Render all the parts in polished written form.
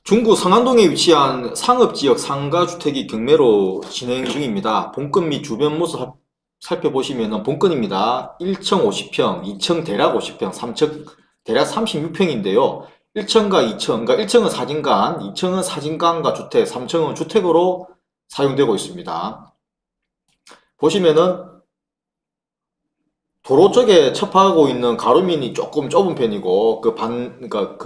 중구 성안동에 위치한 상업지역 상가주택이 경매로 진행 중입니다. 본건 및 주변 모습 살펴보시면 본건입니다. 1층 50평, 2층 대략 50평, 3층 대략 36평인데요. 1층과 2층, 그러니까 1층은 사진관, 2층은 사진관과 주택, 3층은 주택으로 사용되고 있습니다. 보시면은 도로 쪽에 접하고 있는 가로면이 조금 좁은 편이고 그러니까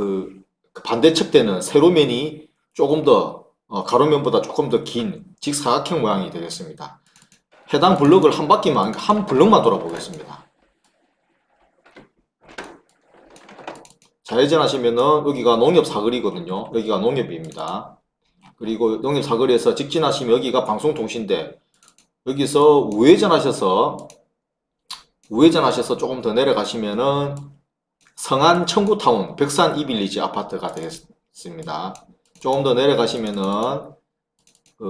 반대측대는 세로면이 조금 더 가로면보다 조금 더 긴 직사각형 모양이 되겠습니다. 해당 블럭을 한 바퀴만, 한 블럭만 돌아보겠습니다. 좌회전 하시면은 여기가 농협 사거리거든요. 여기가 농협입니다. 그리고 농협 사거리에서 직진하시면 여기가 방송통신대, 여기서 우회전하셔서 조금 더 내려가시면은 성안 청구타운 벽산 이빌리지 아파트가 되겠습니다. 조금 더 내려가시면은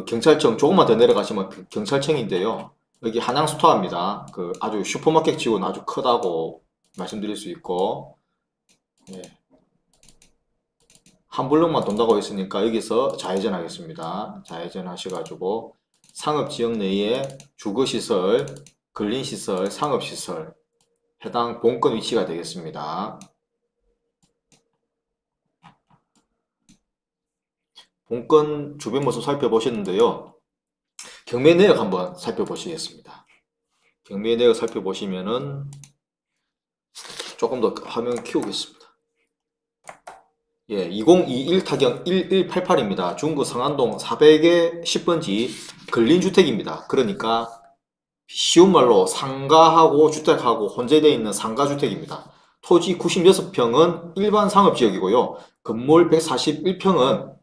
경찰청, 조금만 더 내려가시면 경찰청인데요. 여기 한양스토어입니다. 아주 슈퍼마켓 치고는 아주 크다고 말씀드릴 수 있고, 예. 한 블록만 돈다고 했으니까 여기서 좌회전 하겠습니다. 좌회전 하셔가지고 상업지역 내에 주거시설, 근린시설, 상업시설 해당 본건 위치가 되겠습니다. 본건 주변 모습 살펴보셨는데요. 경매 내역 한번 살펴보시겠습니다. 경매 내역 살펴보시면은 조금 더 화면 키우겠습니다. 예, 2021 타경 1188입니다. 중구 성안동 400에 10번지 근린주택입니다. 그러니까 쉬운 말로 상가하고 주택하고 혼재되어 있는 상가주택입니다. 토지 96평은 일반 상업지역이고요. 건물 141평은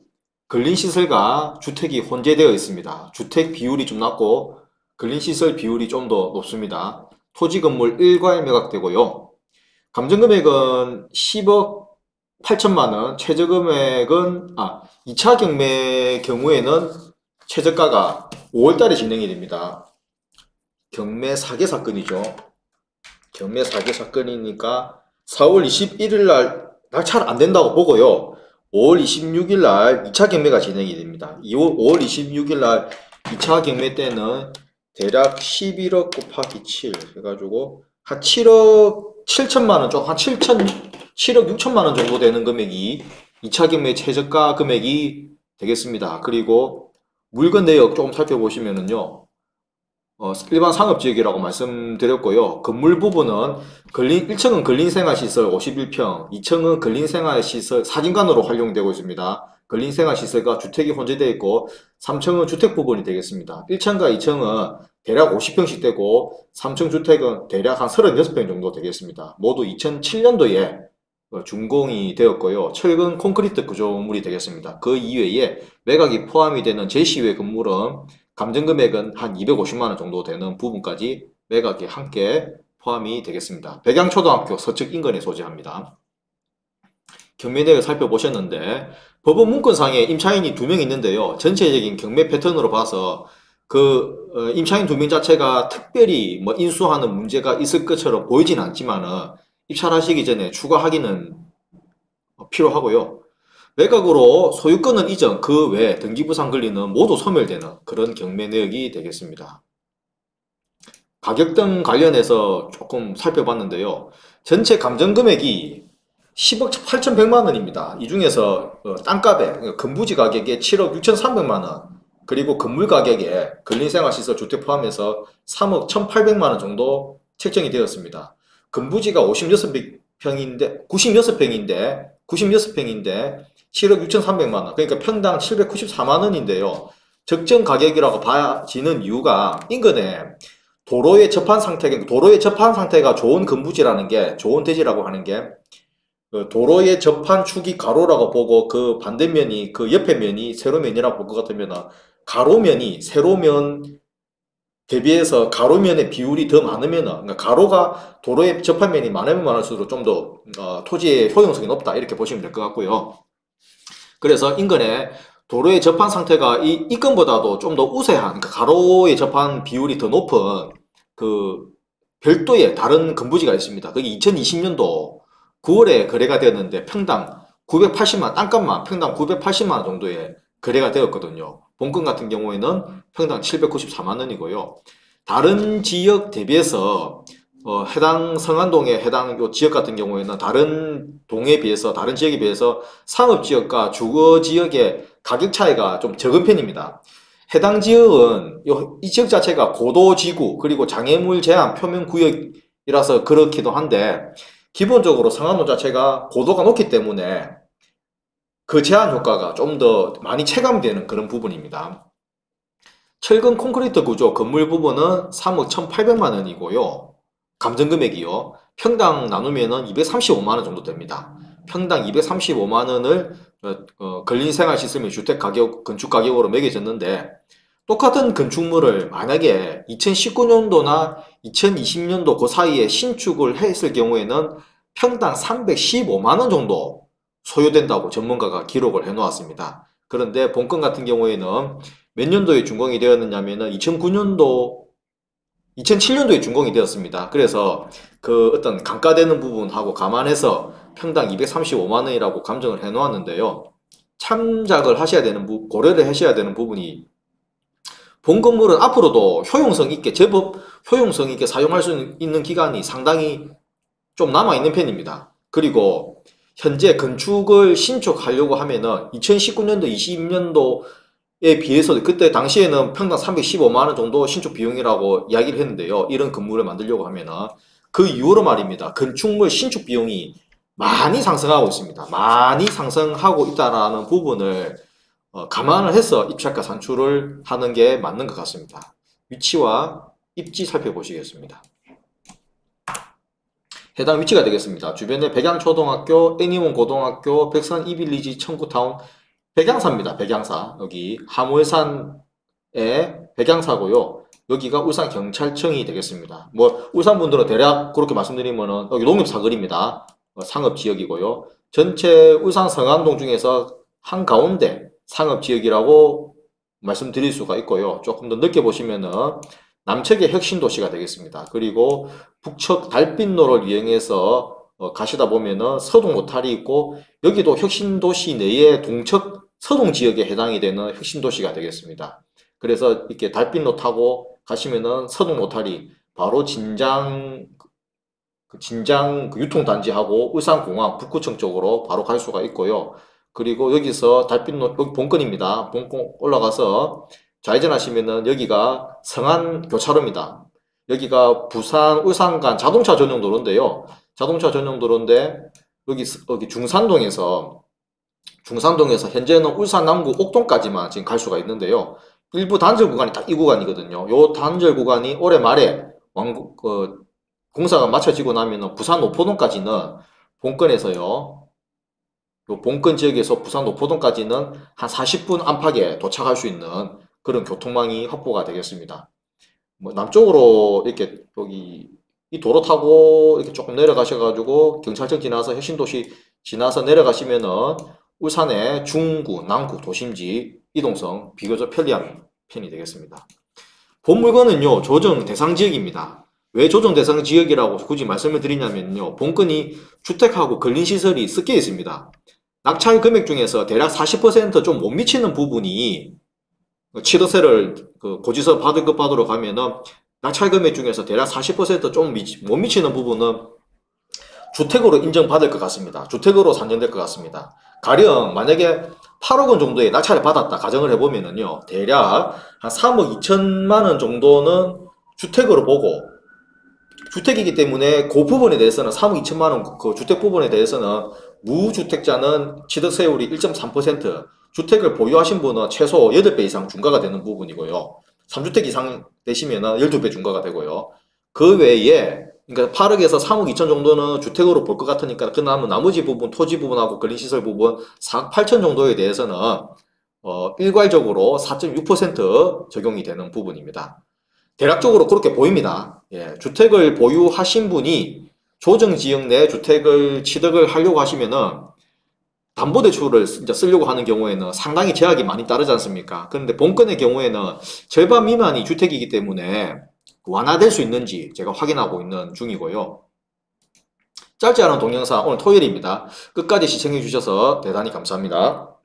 근린시설과 주택이 혼재되어 있습니다. 주택 비율이 좀 낮고 근린시설 비율이 좀 더 높습니다. 토지 건물 1과에 매각되고요. 감정금액은 10억 8천만원, 최저금액은 2차 경매 경우에는 최저가가 5월달에 진행이 됩니다. 경매 사기 사건이죠. 경매 사기 사건이니까 4월 21일 날 낙찰 안 된다고 보고요. 5월 26일 날 2차 경매가 진행이 됩니다. 5월 26일 날 2차 경매 때는 대략 11억 곱하기 7 해가지고 한 7억 7천만원, 한 7억 6천만원 정도 되는 금액이 2차 경매 최저가 금액이 되겠습니다. 그리고 물건 내역 조금 살펴보시면은요. 일반 상업지역이라고 말씀드렸고요. 건물 부분은 1층은 근린생활시설 51평, 2층은 근린생활시설 사진관으로 활용되고 있습니다. 근린생활시설과 주택이 혼재되어 있고 3층은 주택 부분이 되겠습니다. 1층과 2층은 대략 50평씩 되고 3층 주택은 대략 한 36평 정도 되겠습니다. 모두 2007년도에 준공이 되었고요. 철근 콘크리트 구조물이 되겠습니다. 그 이외에 매각이 포함이 되는 제시외 건물은 감정금액은 한 250만원 정도 되는 부분까지 매각이 함께 포함이 되겠습니다. 백양초등학교 서측 인근에 소재합니다. 경매 내역을 살펴보셨는데 법원 문건상에 임차인이 2명 있는데요. 전체적인 경매 패턴으로 봐서 임차인 2명 자체가 특별히 인수하는 문제가 있을 것처럼 보이진 않지만은 입찰하시기 전에 추가 확인은 필요하고요. 매각으로 소유권은 이전, 그 외 등기부상 권리는 모두 소멸되는 그런 경매 내역이 되겠습니다. 가격 등 관련해서 조금 살펴봤는데요. 전체 감정금액이 10억 8,100만원입니다. 이 중에서 땅값에, 건부지 가격에 7억 6,300만원, 그리고 건물 가격에 근린생활시설 주택 포함해서 3억 1,800만원 정도 책정이 되었습니다. 건부지가 96평인데 7억 6,300만원, 그러니까 평당 794만원인데요. 적정 가격이라고 봐지는 이유가 인근에 도로의 접한 상태가 좋은 건부지라는 게, 좋은 대지라고 하는 게 도로의 접한 축이 가로라고 보고 그 반대면이, 그 옆에 면이 세로면이라고 볼 것 같으면 가로면이 세로면 대비해서 가로면의 비율이 더 많으면, 그러니까 가로가 도로의 접한 면이 많으면 많을수록 좀 더 토지의 효용성이 높다, 이렇게 보시면 될 것 같고요. 그래서 인근에 도로의 접한 상태가 이 건보다도 좀 더 우세한, 그러니까 가로의 접한 비율이 더 높은 별도의 다른 건부지가 있습니다. 그게 2020년도 9월에 거래가 되었는데 평당 980만, 땅값만 평당 980만 원 정도에 거래가 되었거든요. 본건 같은 경우에는 평당 794만 원이고요. 다른 지역 대비해서 해당 성안동의 해당 요 지역 같은 경우에는 다른 동에 비해서 다른 지역에 비해서 상업지역과 주거지역의 가격 차이가 좀 적은 편입니다. 해당 지역은 이 지역 자체가 고도지구 그리고 장애물 제한 표면구역이라서 그렇기도 한데 기본적으로 성안동 자체가 고도가 높기 때문에 그 제한 효과가 좀 더 많이 체감되는 그런 부분입니다. 철근 콘크리트 구조 건물 부분은 3억 1,800만 원이고요. 감정금액이요. 평당 나누면은 235만 원 정도 됩니다. 평당 235만 원을 근린생활시설 주택 가격, 건축 가격으로 매겨졌는데 똑같은 건축물을 만약에 2019년도나 2020년도 그 사이에 신축을 했을 경우에는 평당 315만 원 정도 소요된다고 전문가가 기록을 해 놓았습니다. 그런데 본건 같은 경우에는 몇 년도에 준공이 되었느냐면은 2007년도에 준공이 되었습니다. 그래서 그 어떤 감가되는 부분하고 감안해서 평당 235만 원이라고 감정을 해 놓았는데요. 참작을 하셔야 되는 고려를 하셔야 되는 부분이 본 건물은 앞으로도 효용성 있게 제법 효용성 있게 사용할 수 있는 기간이 상당히 좀 남아 있는 편입니다. 그리고 현재 건축을 신축하려고 하면은 2019년도, 20년도에 비해서 그때 당시에는 평당 315만 원 정도 신축 비용이라고 이야기를 했는데요. 이런 건물을 만들려고 하면은 그 이후로 말입니다. 건축물 신축 비용이 많이 상승하고 있습니다. 많이 상승하고 있다라는 부분을 감안을 해서 입찰가 산출을 하는 게 맞는 것 같습니다. 위치와 입지 살펴보시겠습니다. 해당 위치가 되겠습니다. 주변에 백양초등학교, 애니원 고등학교, 백선 이빌리지 청구타운, 백양사입니다. 백양사. 여기 하물산의 백양사고요. 여기가 울산경찰청이 되겠습니다. 뭐 울산 분들은 대략 그렇게 말씀드리면은 여기 농협사거리입니다. 상업지역이고요. 전체 울산 성안동 중에서 한가운데 상업지역이라고 말씀드릴 수가 있고요. 조금 더 넓게 보시면은 남측의 혁신도시가 되겠습니다. 그리고 북측 달빛로를 이용해서 가시다 보면은 서동 로탈이 있고 여기도 혁신도시 내에 동측 서동지역에 해당이 되는 혁신도시가 되겠습니다. 그래서 이렇게 달빛로 타고 가시면은 서동 로탈이 바로 진장 유통단지하고 울산공항 북구청 쪽으로 바로 갈 수가 있고요. 그리고 여기서 달빛로, 여기 본건입니다. 본건 올라가서 좌회전 하시면은 여기가 성안 교차로입니다. 여기가 부산, 울산 간 자동차 전용 도로인데요. 자동차 전용 도로인데 여기 중산동에서 현재는 울산 남구 옥동까지만 지금 갈 수가 있는데요. 일부 단절 구간이 딱 이 구간이거든요. 요 단절 구간이 올해 말에 공사가 마쳐지고 나면은 부산 노포동까지는 본건에서요. 요 본건 지역에서 부산 노포동까지는 한 40분 안팎에 도착할 수 있는 그런 교통망이 확보가 되겠습니다. 뭐 남쪽으로 이렇게 여기 이 도로 타고 이렇게 조금 내려가셔가지고 경찰청 지나서 혁신도시 지나서 내려가시면은 울산의 중구, 남구, 도심지 이동성 비교적 편리한 편이 되겠습니다. 본 물건은요 조정 대상 지역입니다. 왜 조정 대상 지역이라고 굳이 말씀을 드리냐면요 본건이 주택하고 근린시설이 섞여 있습니다. 낙찰 금액 중에서 대략 40% 좀 못 미치는 부분이 취득세를 고지서 받으러 가면은 낙찰 금액 중에서 대략 40% 좀 못 미치는 부분은 주택으로 인정받을 것 같습니다. 주택으로 산정될 것 같습니다. 가령 만약에 8억 원 정도의 낙찰을 받았다 가정을 해보면은요 대략 한 3억 2천만 원 정도는 주택으로 보고 주택이기 때문에 그 부분에 대해서는 3억 2천만 원 그 주택 부분에 대해서는 무주택자는 취득세율이 1.3%, 주택을 보유하신 분은 최소 8배 이상 중과가 되는 부분이고요. 3주택 이상 되시면은 12배 중과가 되고요. 그 외에 그러니까 8억에서 3억 2천 정도는 주택으로 볼 것 같으니까 그 남은 나머지 부분, 토지 부분하고 근린시설 부분 4억 8천 정도에 대해서는 일괄적으로 4.6% 적용이 되는 부분입니다. 대략적으로 그렇게 보입니다. 예, 주택을 보유하신 분이 조정지역 내 주택을 취득을 하려고 하시면은 담보대출을 이제 쓰려고 하는 경우에는 상당히 제약이 많이 따르지 않습니까? 그런데 본건의 경우에는 절반 미만이 주택이기 때문에 완화될 수 있는지 제가 확인하고 있는 중이고요. 짧지 않은 동영상 오늘 토요일입니다. 끝까지 시청해 주셔서 대단히 감사합니다.